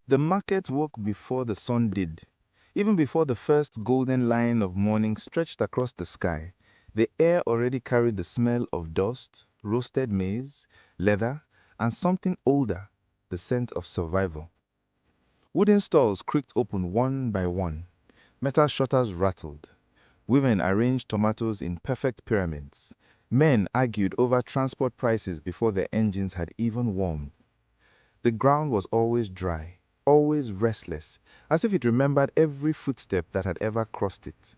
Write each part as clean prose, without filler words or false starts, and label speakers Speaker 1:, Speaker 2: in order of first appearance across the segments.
Speaker 1: The market woke before the sun did. Even before the first golden line of morning stretched across the sky, the air already carried the smell of dust, roasted maize, leather, and something older, the scent of survival. Wooden stalls creaked open one by one. Metal shutters rattled. Women arranged tomatoes in perfect pyramids. Men argued over transport prices before their engines had even warmed. The ground was always dry, always restless, as if it remembered every footstep that had ever crossed it.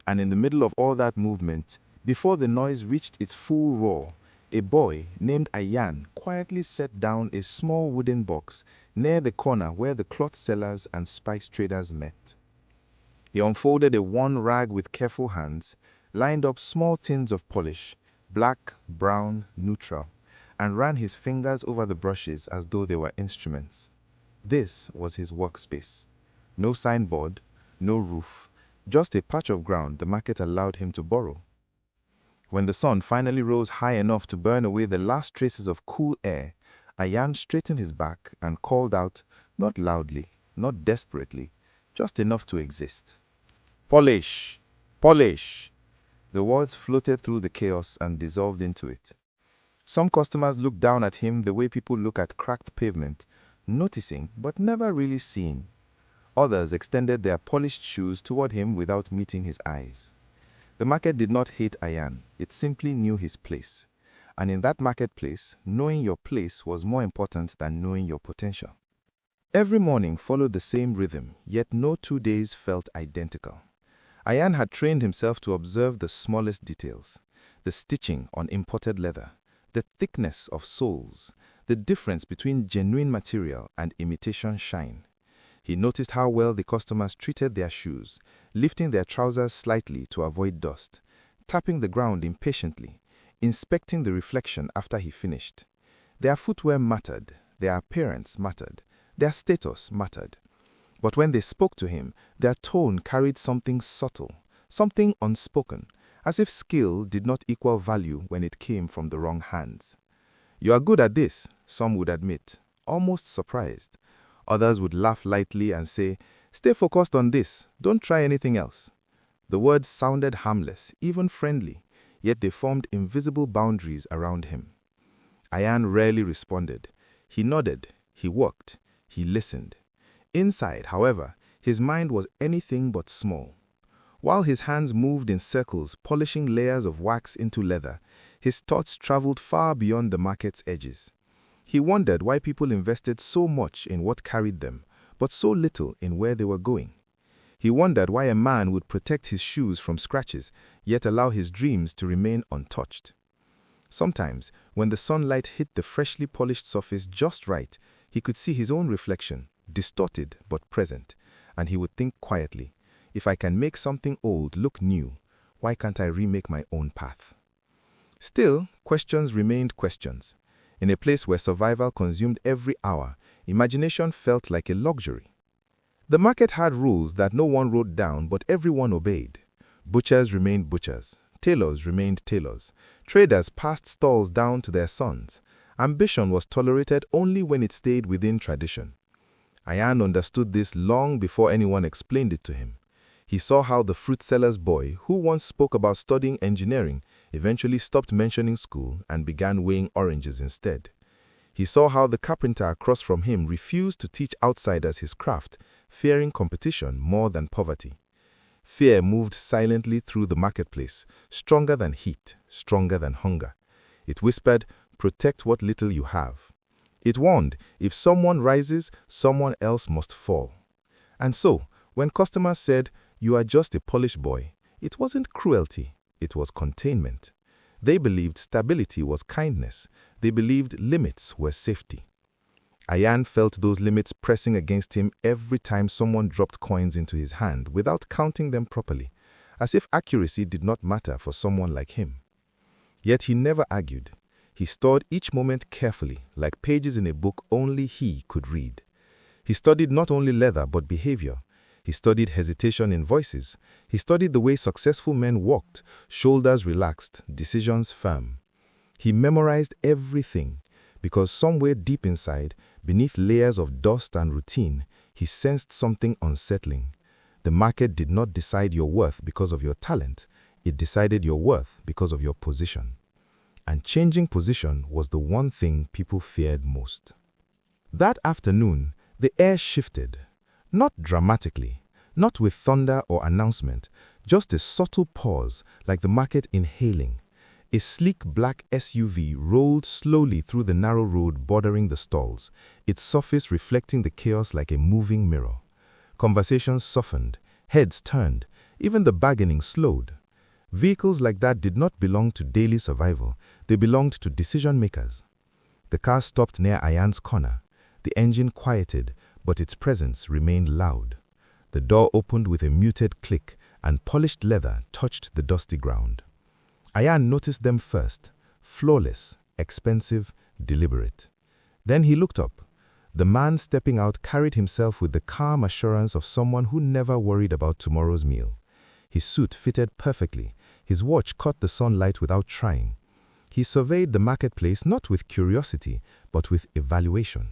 Speaker 1: And in the middle of all that movement, before the noise reached its full roar, a boy named Ayan quietly set down a small wooden box near the corner where the cloth sellers and spice traders met. He unfolded a worn rag with careful hands, lined up small tins of polish, black, brown, neutral, and ran his fingers over the brushes as though they were instruments. This was his workspace. No signboard, no roof, just a patch of ground the market allowed him to borrow. When the sun finally rose high enough to burn away the last traces of cool air, Ayan straightened his back and called out, not loudly, not desperately, just enough to exist. Polish! Polish! The words floated through the chaos and dissolved into it. Some customers looked down at him the way people look at cracked pavement, noticing but never really seeing. Others extended their polished shoes toward him without meeting his eyes. The market did not hate Ayan, it simply knew his place. And in that marketplace, knowing your place was more important than knowing your potential. Every morning followed the same rhythm, yet no 2 days felt identical. Ayan had trained himself to observe the smallest details, the stitching on imported leather, the thickness of soles, the difference between genuine material and imitation shine. He noticed how well the customers treated their shoes, lifting their trousers slightly to avoid dust, tapping the ground impatiently, inspecting the reflection after he finished. Their footwear mattered, their appearance mattered, their status mattered. But when they spoke to him, their tone carried something subtle, something unspoken, as if skill did not equal value when it came from the wrong hands. "You are good at this," some would admit, almost surprised. Others would laugh lightly and say, "Stay focused on this, don't try anything else." The words sounded harmless, even friendly, yet they formed invisible boundaries around him. Ayan rarely responded. He nodded, he worked, he listened. Inside, however, his mind was anything but small. While his hands moved in circles, polishing layers of wax into leather, his thoughts traveled far beyond the market's edges. He wondered why people invested so much in what carried them, but so little in where they were going. He wondered why a man would protect his shoes from scratches, yet allow his dreams to remain untouched. Sometimes, when the sunlight hit the freshly polished surface just right, he could see his own reflection, distorted but present, and he would think quietly, "If I can make something old look new, why can't I remake my own path?" Still, questions remained questions. In a place where survival consumed every hour, imagination felt like a luxury. The market had rules that no one wrote down but everyone obeyed. Butchers remained butchers. Tailors remained tailors. Traders passed stalls down to their sons. Ambition was tolerated only when it stayed within tradition. Ayan understood this long before anyone explained it to him. He saw how the fruit seller's boy, who once spoke about studying engineering, eventually stopped mentioning school and began weighing oranges instead. He saw how the carpenter across from him refused to teach outsiders his craft, fearing competition more than poverty. Fear moved silently through the marketplace, stronger than heat, stronger than hunger. It whispered, "Protect what little you have." It warned, if someone rises, someone else must fall. And so, when customers said, "You are just a Polish boy," it wasn't cruelty, it was containment. They believed stability was kindness. They believed limits were safety. Ayan felt those limits pressing against him every time someone dropped coins into his hand without counting them properly, as if accuracy did not matter for someone like him. Yet he never argued. He stored each moment carefully, like pages in a book only he could read. He studied not only leather but behavior. He studied hesitation in voices. He studied the way successful men walked, shoulders relaxed, decisions firm. He memorized everything, because somewhere deep inside, Beneath layers of dust and routine, he sensed something unsettling. The market did not decide your worth because of your talent. It decided your worth because of your position. And changing position was the one thing people feared most. That afternoon, the air shifted. Not dramatically, not with thunder or announcement, just a subtle pause, like the market inhaling. A sleek black SUV rolled slowly through the narrow road bordering the stalls, its surface reflecting the chaos like a moving mirror. Conversations softened, heads turned, even the bargaining slowed. Vehicles like that did not belong to daily survival, they belonged to decision makers. The car stopped near Ayan's corner. The engine quieted, but its presence remained loud. The door opened with a muted click, and polished leather touched the dusty ground. Ayan noticed them first, flawless, expensive, deliberate. Then he looked up. The man stepping out carried himself with the calm assurance of someone who never worried about tomorrow's meal. His suit fitted perfectly. His watch caught the sunlight without trying. He surveyed the marketplace not with curiosity, but with evaluation.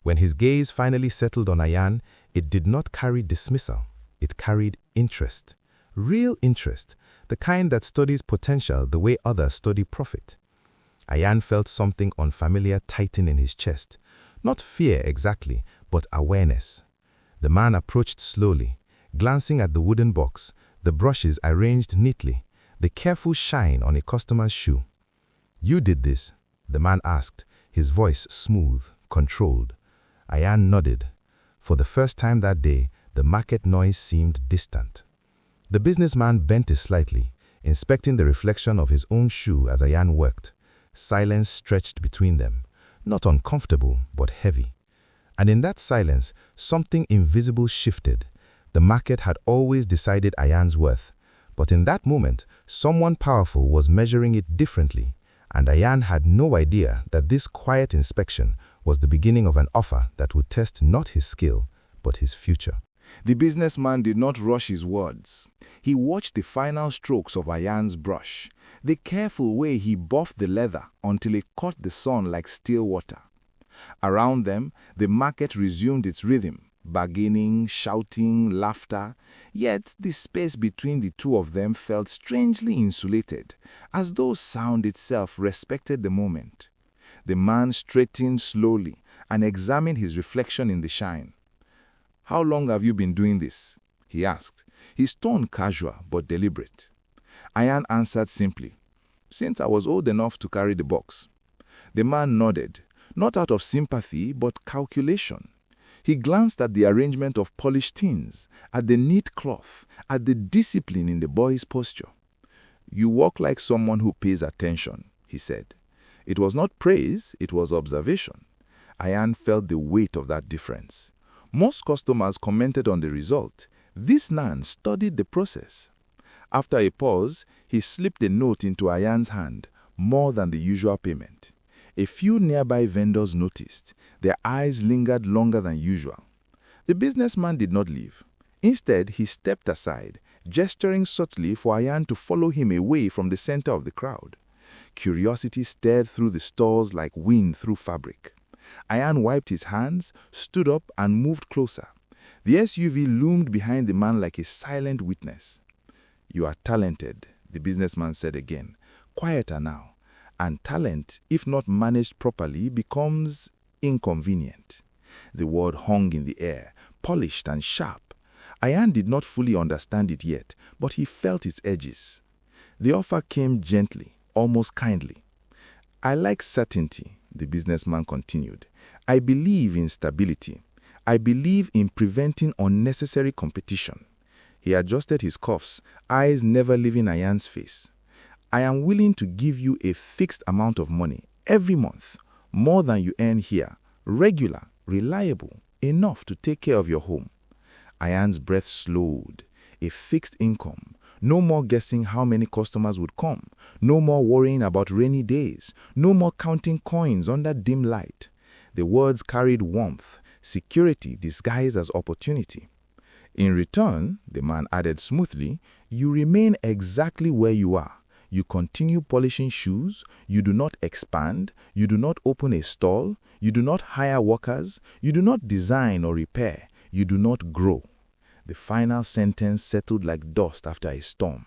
Speaker 1: When his gaze finally settled on Ayan, it did not carry dismissal. It carried interest. Real interest, the kind that studies potential the way others study profit. Ayan felt something unfamiliar tighten in his chest. Not fear exactly, but awareness. The man approached slowly, glancing at the wooden box, the brushes arranged neatly, the careful shine on a customer's shoe. "You did this?" the man asked, his voice smooth, controlled. Ayan nodded. For the first time that day, the market noise seemed distant. The businessman bent it slightly, inspecting the reflection of his own shoe as Ayan worked. Silence stretched between them, not uncomfortable, but heavy. And in that silence, something invisible shifted. The market had always decided Ayan's worth, but in that moment, someone powerful was measuring it differently, and Ayan had no idea that this quiet inspection was the beginning of an offer that would test not his skill, but his future.
Speaker 2: The businessman did not rush his words. He watched the final strokes of Ayan's brush, the careful way he buffed the leather until it caught the sun like still water. Around them, the market resumed its rhythm, bargaining, shouting, laughter, yet the space between the two of them felt strangely insulated, as though sound itself respected the moment. The man straightened slowly and examined his reflection in the shine. "How long have you been doing this?" he asked, his tone casual but deliberate. Ayan answered simply, "Since I was old enough to carry the box." The man nodded, not out of sympathy but calculation. He glanced at the arrangement of polished tins, at the neat cloth, at the discipline in the boy's posture. "You walk like someone who pays attention," he said. It was not praise, it was observation. Ayan felt the weight of that difference. Most customers commented on the result. This man studied the process. After a pause, he slipped a note into Ayan's hand, more than the usual payment. A few nearby vendors noticed. Their eyes lingered longer than usual. The businessman did not leave. Instead, he stepped aside, gesturing subtly for Ayan to follow him away from the center of the crowd. Curiosity stirred through the stalls like wind through fabric. Ayan wiped his hands, stood up, and moved closer. The SUV loomed behind the man like a silent witness. "You are talented," the businessman said again, quieter now. And talent, if not managed properly, becomes inconvenient. The word hung in the air, polished and sharp. Ayan did not fully understand it yet, but he felt its edges. The offer came gently, almost kindly. "I like certainty," the businessman continued. "I believe in stability. I believe in preventing unnecessary competition." He adjusted his cuffs, eyes never leaving Ayan's face. "I am willing to give you a fixed amount of money every month, more than you earn here, regular, reliable, enough to take care of your home." Ayan's breath slowed. A fixed income. No more guessing how many customers would come. No more worrying about rainy days. No more counting coins under dim light. The words carried warmth, security disguised as opportunity. "In return," the man added smoothly, "you remain exactly where you are. You continue polishing shoes, you do not expand, you do not open a stall, you do not hire workers, you do not design or repair, you do not grow. The final sentence settled like dust after a storm.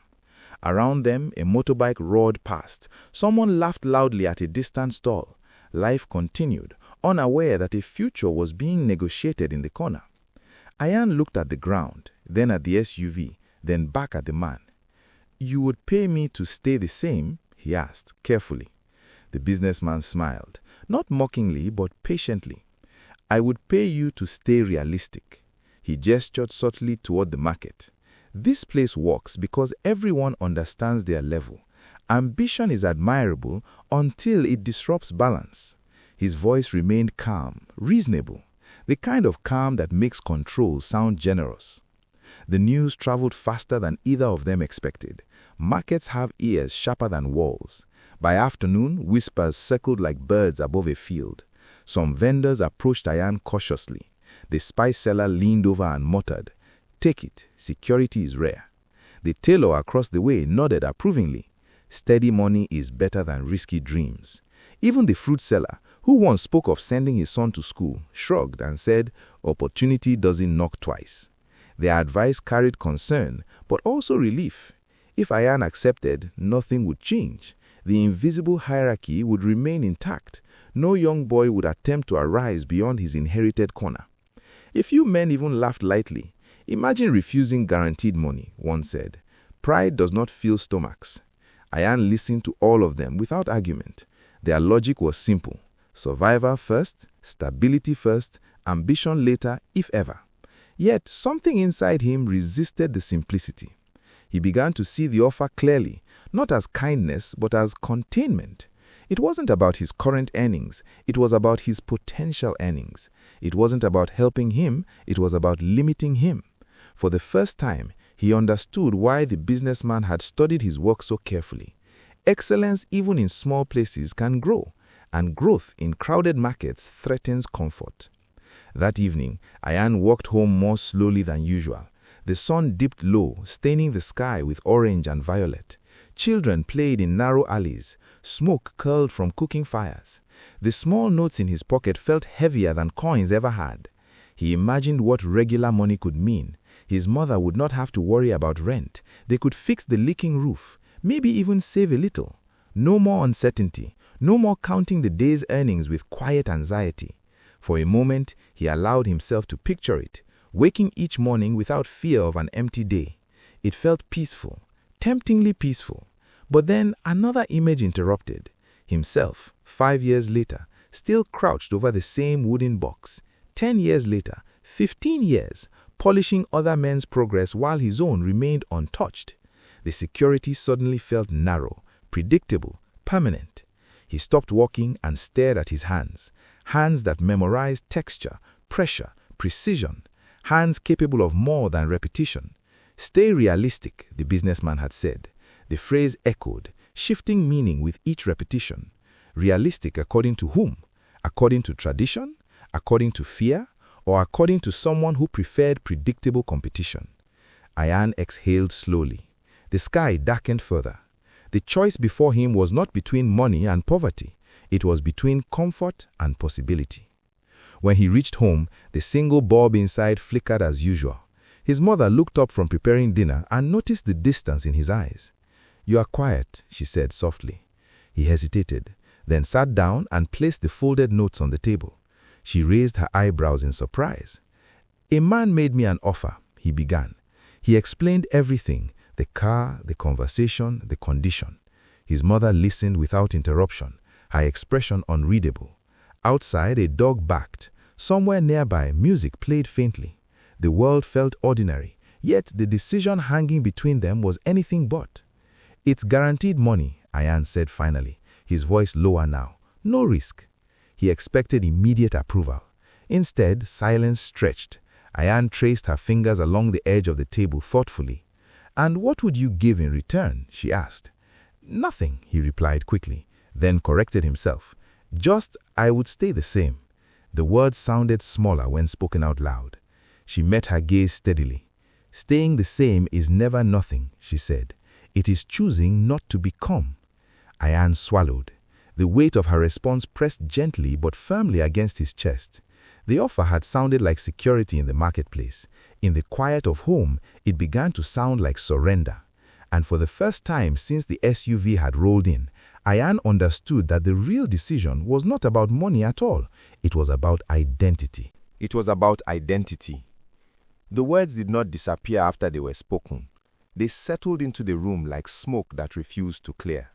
Speaker 2: Around them, a motorbike roared past. Someone laughed loudly at a distant stall. Life continued, unaware that a future was being negotiated in the corner. Ayan looked at the ground, then at the SUV, then back at the man. "You would pay me to stay the same?" he asked, carefully. The businessman smiled, not mockingly but patiently. "I would pay you to stay realistic." He gestured subtly toward the market. "This place works because everyone understands their level. Ambition is admirable until it disrupts balance." His voice remained calm, reasonable, the kind of calm that makes control sound generous. The news traveled faster than either of them expected. Markets have ears sharper than walls. By afternoon, whispers circled like birds above a field. Some vendors approached Ayan cautiously. The spice seller leaned over and muttered, "Take it, security is rare." The tailor across the way nodded approvingly. Steady money is better than risky dreams. Even the fruit seller, who once spoke of sending his son to school, shrugged and said, "Opportunity doesn't knock twice." Their advice carried concern, but also relief. If Ayan accepted, nothing would change. The invisible hierarchy would remain intact. No young boy would attempt to arise beyond his inherited corner. A few men even laughed lightly. "Imagine refusing guaranteed money," one said. "Pride does not fill stomachs." Ayan listened to all of them without argument. Their logic was simple. Survival first, stability first, ambition later, if ever. Yet something inside him resisted the simplicity. He began to see the offer clearly, not as kindness, but as containment. It wasn't about his current earnings, it was about his potential earnings. It wasn't about helping him, it was about limiting him. For the first time, he understood why the businessman had studied his work so carefully. Excellence, even in small places, can grow, and growth in crowded markets threatens comfort. That evening, Ayan walked home more slowly than usual. The sun dipped low, staining the sky with orange and violet. Children played in narrow alleys. Smoke curled from cooking fires. The small notes in his pocket felt heavier than coins ever had. He imagined what regular money could mean. His mother would not have to worry about rent. They could fix the leaking roof, maybe even save a little. No more uncertainty, no more counting the day's earnings with quiet anxiety. For a moment, he allowed himself to picture it, waking each morning without fear of an empty day. It felt peaceful, temptingly peaceful. But then another image interrupted. Himself, 5 years later, still crouched over the same wooden box. 10 years later, 15 years, polishing other men's progress while his own remained untouched. The security suddenly felt narrow, predictable, permanent. He stopped walking and stared at his hands. Hands that memorized texture, pressure, precision. Hands capable of more than repetition. "Stay realistic," the businessman had said. The phrase echoed, shifting meaning with each repetition. Realistic according to whom? According to tradition? According to fear? Or according to someone who preferred predictable competition? Ayan exhaled slowly. The sky darkened further. The choice before him was not between money and poverty. It was between comfort and possibility. When he reached home, the single bulb inside flickered as usual. His mother looked up from preparing dinner and noticed the distance in his eyes. "You are quiet," she said softly. He hesitated, then sat down and placed the folded notes on the table. She raised her eyebrows in surprise. "A man made me an offer," he began. He explained everything, the car, the conversation, the condition. His mother listened without interruption, her expression unreadable. Outside, a dog barked. Somewhere nearby, music played faintly. The world felt ordinary, yet the decision hanging between them was anything but. "It's guaranteed money," Ayan said finally, his voice lower now. "No risk." He expected immediate approval. Instead, silence stretched. Ayan traced her fingers along the edge of the table thoughtfully. "And what would you give in return?" she asked. "Nothing," he replied quickly, then corrected himself. "Just, I would stay the same." The words sounded smaller when spoken out loud. She met her gaze steadily. "Staying the same is never nothing," she said. It is choosing not to become. Ayan swallowed. The weight of her response pressed gently but firmly against his chest. The offer had sounded like security in the marketplace. In the quiet of home, it began to sound like surrender. And for the first time since the SUV had rolled in, Ayan understood that the real decision was not about money at all. It was about identity.
Speaker 1: It was about identity. The words did not disappear after they were spoken. They settled into the room like smoke that refused to clear.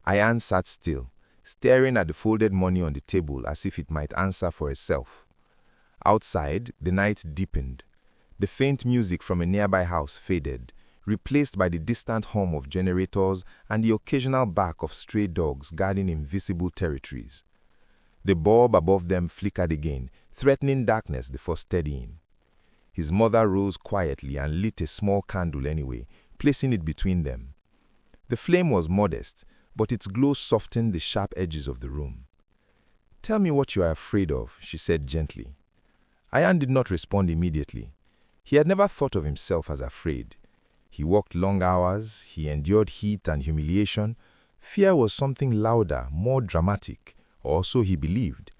Speaker 1: Ayan sat still, staring at the folded money on the table as if it might answer for itself. Outside, the night deepened. The faint music from a nearby house faded, replaced by the distant hum of generators and the occasional bark of stray dogs guarding invisible territories. The bulb above them flickered again, threatening darkness before steadying. His mother rose quietly and lit a small candle anyway, placing it between them. The flame was modest, but its glow softened the sharp edges of the room. "Tell me what you are afraid of," she said gently. Ayan did not respond immediately. He had never thought of himself as afraid. He worked long hours, he endured heat and humiliation. Fear was something louder, more dramatic, or so he believed.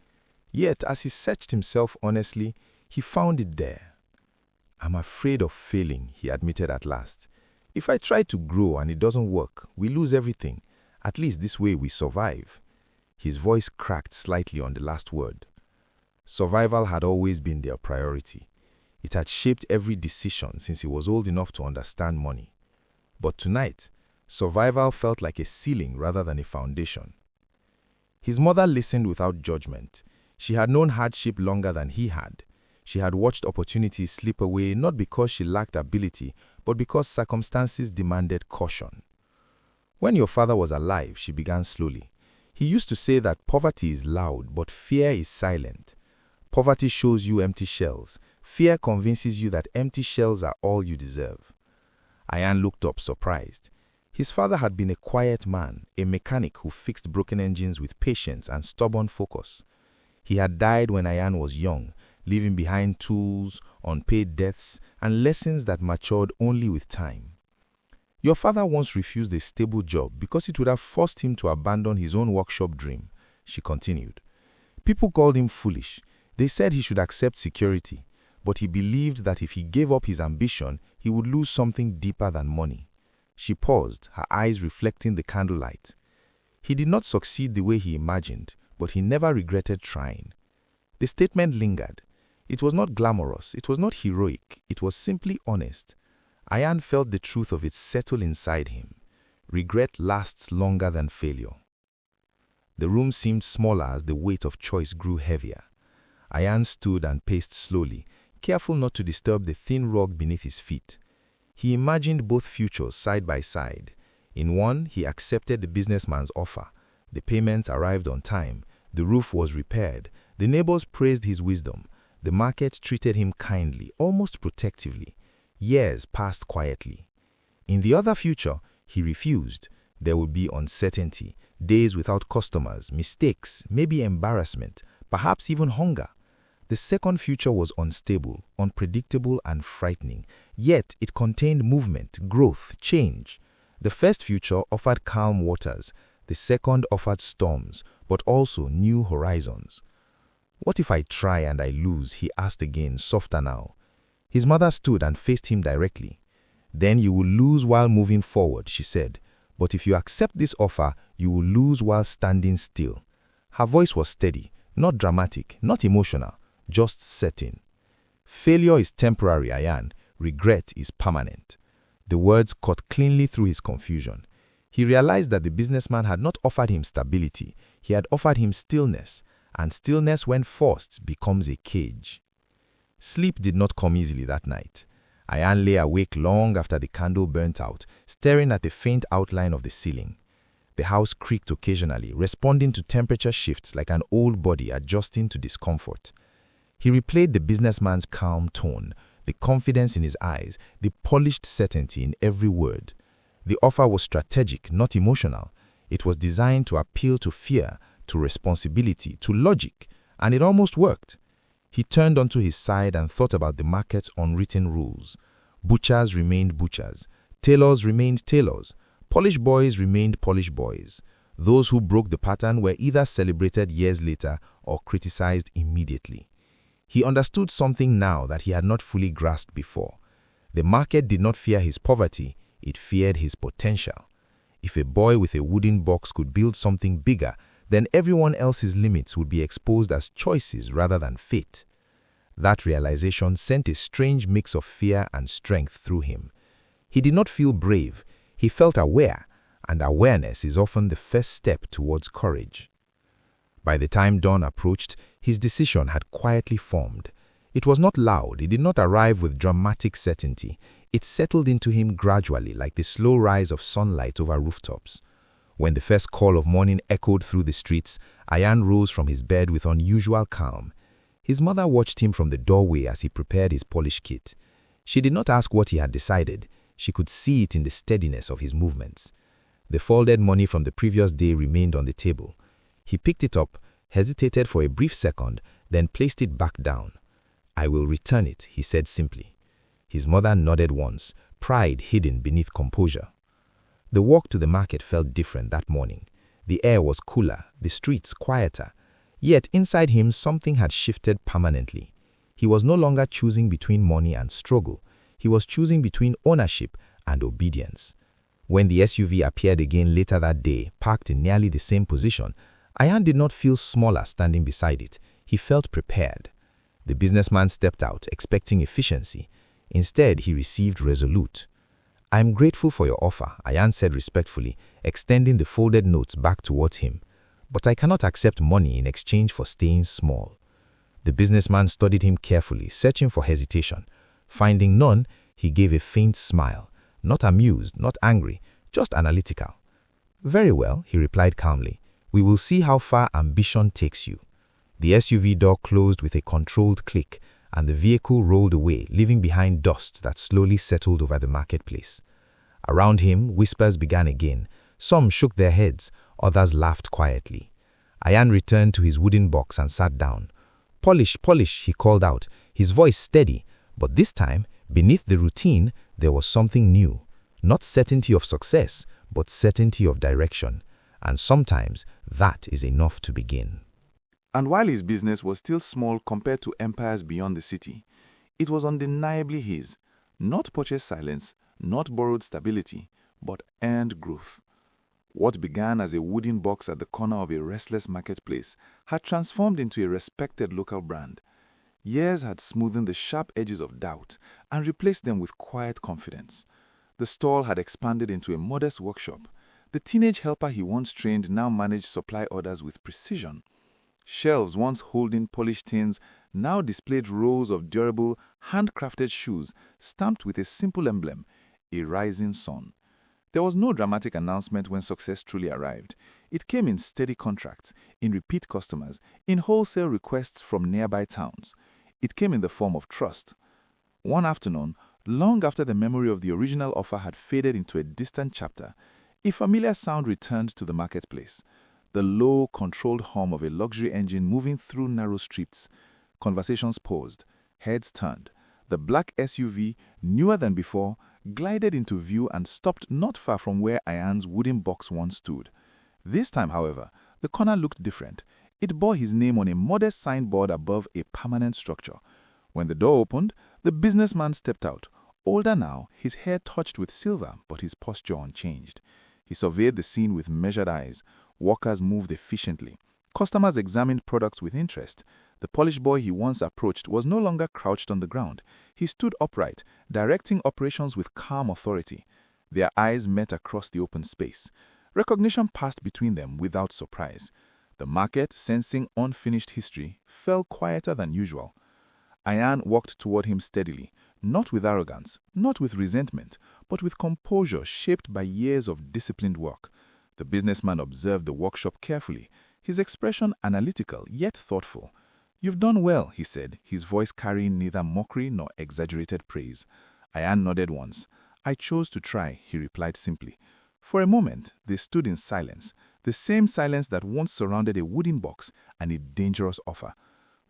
Speaker 1: Yet, as he searched himself honestly, he found it there. "I'm afraid of failing," he admitted at last. "If I try to grow and it doesn't work, we lose everything. At least this way we survive." His voice cracked slightly on the last word. Survival had always been their priority. It had shaped every decision since he was old enough to understand money. But tonight, survival felt like a ceiling rather than a foundation. His mother listened without judgment. She had known hardship longer than he had. She had watched opportunities slip away not because she lacked ability, but because circumstances demanded caution. "When your father was alive," she began slowly, "he used to say that poverty is loud, but fear is silent. Poverty shows you empty shells. Fear convinces you that empty shells are all you deserve." Ayan looked up surprised. His father had been a quiet man, a mechanic who fixed broken engines with patience and stubborn focus. He had died when Ayan was young, leaving behind tools, unpaid debts, and lessons that matured only with time. "Your father once refused a stable job because it would have forced him to abandon his own workshop dream," she continued. "People called him foolish. They said he should accept security, but he believed that if he gave up his ambition, he would lose something deeper than money." She paused, her eyes reflecting the candlelight. "He did not succeed the way he imagined, but he never regretted trying." The statement lingered. It was not glamorous, it was not heroic, it was simply honest. Ayan felt the truth of it settle inside him. Regret lasts longer than failure. The room seemed smaller as the weight of choice grew heavier. Ayan stood and paced slowly, careful not to disturb the thin rug beneath his feet. He imagined both futures side by side. In one, he accepted the businessman's offer. The payments arrived on time. The roof was repaired. The neighbors praised his wisdom. The market treated him kindly, almost protectively. Years passed quietly. In the other future, he refused. There would be uncertainty, days without customers, mistakes, maybe embarrassment, perhaps even hunger. The second future was unstable, unpredictable, and frightening, yet it contained movement, growth, change. The first future offered calm waters. The second offered storms, but also new horizons. "What if I try and I lose?" he asked again, softer now. His mother stood and faced him directly. "Then you will lose while moving forward," she said. "But if you accept this offer, you will lose while standing still." Her voice was steady, not dramatic, not emotional, just certain. "Failure is temporary, Ayan. Regret is permanent." The words cut cleanly through his confusion. He realized that the businessman had not offered him stability, he had offered him stillness, and stillness when forced becomes a cage. Sleep did not come easily that night. Ayan lay awake long after the candle burnt out, staring at the faint outline of the ceiling. The house creaked occasionally, responding to temperature shifts like an old body adjusting to discomfort. He replayed the businessman's calm tone, the confidence in his eyes, the polished certainty in every word. The offer was strategic, not emotional. It was designed to appeal to fear, to responsibility, to logic, and it almost worked. He turned onto his side and thought about the market's unwritten rules. Butchers remained butchers.
Speaker 3: Tailors remained tailors. Polish boys remained Polish boys. Those who broke the pattern were either celebrated years later or criticized immediately. He understood something now that he had not fully grasped before. The market did not fear his poverty, it feared his potential. If a boy with a wooden box could build something bigger, then everyone else's limits would be exposed as choices rather than fate. That realization sent a strange mix of fear and strength through him. He did not feel brave, he felt aware, and awareness is often the first step towards courage. By the time dawn approached, his decision had quietly formed. It was not loud, it did not arrive with dramatic certainty. It settled into him gradually like the slow rise of sunlight over rooftops. When the first call of morning echoed through the streets, Ayan rose from his bed with unusual calm. His mother watched him from the doorway as he prepared his polish kit. She did not ask what he had decided. She could see it in the steadiness of his movements. The folded money from the previous day remained on the table. He picked it up, hesitated for a brief second, then placed it back down. "I will return it," he said simply. His mother nodded once, pride hidden beneath composure. The walk to the market felt different that morning. The air was cooler, the streets quieter. Yet inside him something had shifted permanently. He was no longer choosing between money and struggle. He was choosing between ownership and obedience. When the SUV appeared again later that day, parked in nearly the same position, Ayan did not feel smaller standing beside it. He felt prepared. The businessman stepped out, expecting efficiency. Instead, he received resolute. "I am grateful for your offer," Ayan said respectfully, extending the folded notes back towards him. "But I cannot accept money in exchange for staying small." The businessman studied him carefully, searching for hesitation. Finding none, he gave a faint smile. Not amused, not angry, just analytical. "Very well," he replied calmly. "We will see how far ambition takes you." The SUV door closed with a controlled click, and the vehicle rolled away, leaving behind dust that slowly settled over the marketplace. Around him, whispers began again. Some shook their heads, others laughed quietly. Ayan returned to his wooden box and sat down. "Polish, polish," he called out, his voice steady, but this time, beneath the routine, there was something new. Not certainty of success, but certainty of direction. And sometimes, that is enough to begin.
Speaker 1: And while his business was still small compared to empires beyond the city, it was undeniably his. Not purchased silence, not borrowed stability, but earned growth. What began as a wooden box at the corner of a restless marketplace had transformed into a respected local brand. Years had smoothened the sharp edges of doubt and replaced them with quiet confidence. The stall had expanded into a modest workshop. The teenage helper he once trained now managed supply orders with precision. Shelves once holding polished tins now displayed rows of durable, handcrafted shoes stamped with a simple emblem, a rising sun. There was no dramatic announcement when success truly arrived. It came in steady contracts, in repeat customers, in wholesale requests from nearby towns. It came in the form of trust. One afternoon, long after the memory of the original offer had faded into a distant chapter, a familiar sound returned to the marketplace. The low, controlled hum of a luxury engine moving through narrow streets. Conversations paused, heads turned. The black SUV, newer than before, glided into view and stopped not far from where Ayan's wooden box once stood. This time, however, the corner looked different. It bore his name on a modest signboard above a permanent structure. When the door opened, the businessman stepped out. Older now, his hair touched with silver, but his posture unchanged. He surveyed the scene with measured eyes. Workers moved efficiently. Customers examined products with interest. The Polish boy he once approached was no longer crouched on the ground. He stood upright, directing operations with calm authority. Their eyes met across the open space. Recognition passed between them without surprise. The market, sensing unfinished history, fell quieter than usual. Ayan walked toward him steadily, not with arrogance, not with resentment, but with composure shaped by years of disciplined work. The businessman observed the workshop carefully, his expression analytical yet thoughtful. "You've done well," he said, his voice carrying neither mockery nor exaggerated praise. Ayan nodded once. "I chose to try," he replied simply. For a moment, they stood in silence, the same silence that once surrounded a wooden box and a dangerous offer.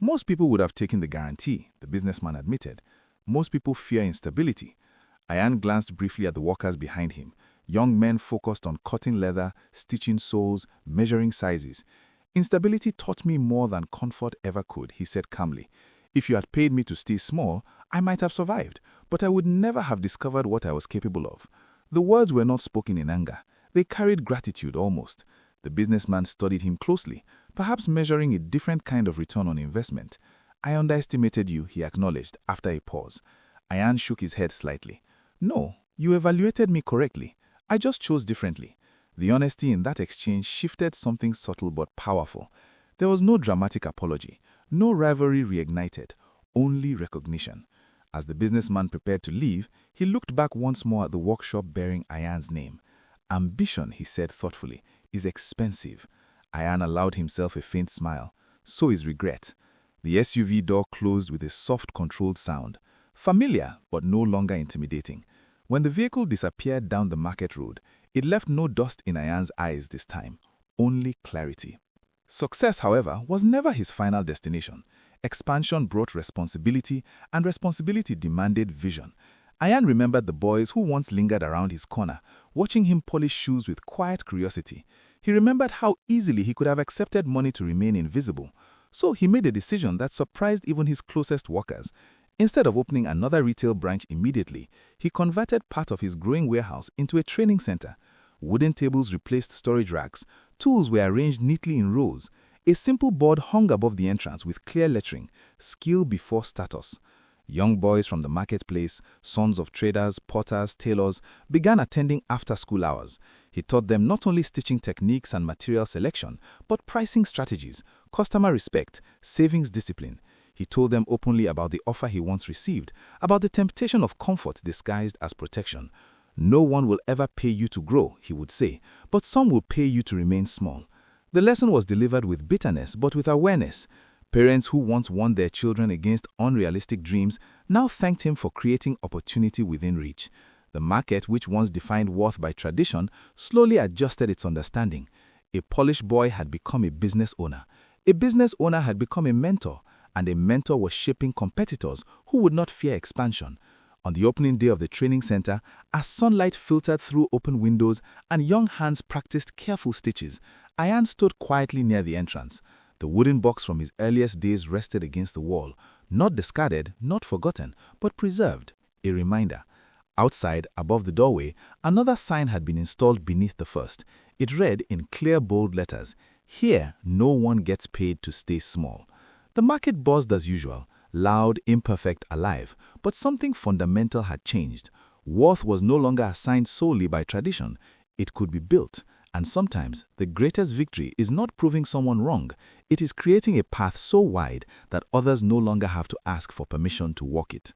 Speaker 1: Most people would have taken the guarantee, the businessman admitted. Most people fear instability.
Speaker 2: Ayan glanced briefly at the workers behind him. Young men focused on cutting leather, stitching soles, measuring sizes. Instability taught me more than comfort ever could, he said calmly. If you had paid me to stay small, I might have survived, but I would never have discovered what I was capable of. The words were not spoken in anger. They carried gratitude almost. The businessman studied him closely, perhaps measuring a different kind of return on investment. I underestimated you, he acknowledged after a pause. Ayan shook his head slightly. No, you evaluated me correctly. I just chose differently. The honesty in that exchange shifted something subtle but powerful. There was no dramatic apology, no rivalry reignited, only recognition. As the businessman prepared to leave, he looked back once more at the workshop bearing Ayan's name. Ambition, he said thoughtfully, is expensive. Ayan allowed himself a faint smile. So is regret. The SUV door closed with a soft, controlled sound. Familiar, but no longer intimidating. When the vehicle disappeared down the market road, it left no dust in Ayan's eyes this time, only clarity. Success, however, was never his final destination. Expansion brought responsibility, and responsibility demanded vision. Ayan remembered the boys who once lingered around his corner, watching him polish shoes with quiet curiosity. He remembered how easily he could have accepted money to remain invisible. So he made a decision that surprised even his closest workers. Instead of opening another retail branch immediately, he converted part of his growing warehouse into a training center. Wooden tables replaced storage racks, tools were arranged neatly in rows. A simple board hung above the entrance with clear lettering, skill before status. Young boys from the marketplace, sons of traders, potters, tailors, began attending after school hours. He taught them not only stitching techniques and material selection, but pricing strategies, customer respect, savings discipline. He told them openly about the offer he once received, about the temptation of comfort disguised as protection. No one will ever pay you to grow, he would say, but some will pay you to remain small. The lesson was delivered with bitterness, but with awareness. Parents who once warned their children against unrealistic dreams now thanked him for creating opportunity within reach. The market, which once defined worth by tradition, slowly adjusted its understanding. A Polish boy had become a business owner. A business owner had become a mentor, and a mentor was shaping competitors who would not fear expansion. On the opening day of the training center, as sunlight filtered through open windows and young hands practiced careful stitches, Ayan stood quietly near the entrance. The wooden box from his earliest days rested against the wall, not discarded, not forgotten, but preserved, a reminder. Outside, above the doorway, another sign had been installed beneath the first. It read in clear, bold letters, "Here, no one gets paid to stay small." The market buzzed as usual, loud, imperfect, alive, but something fundamental had changed. Worth was no longer assigned solely by tradition. It could be built, and sometimes the greatest victory is not proving someone wrong. It is creating a path so wide that others no longer have to ask for permission to walk it.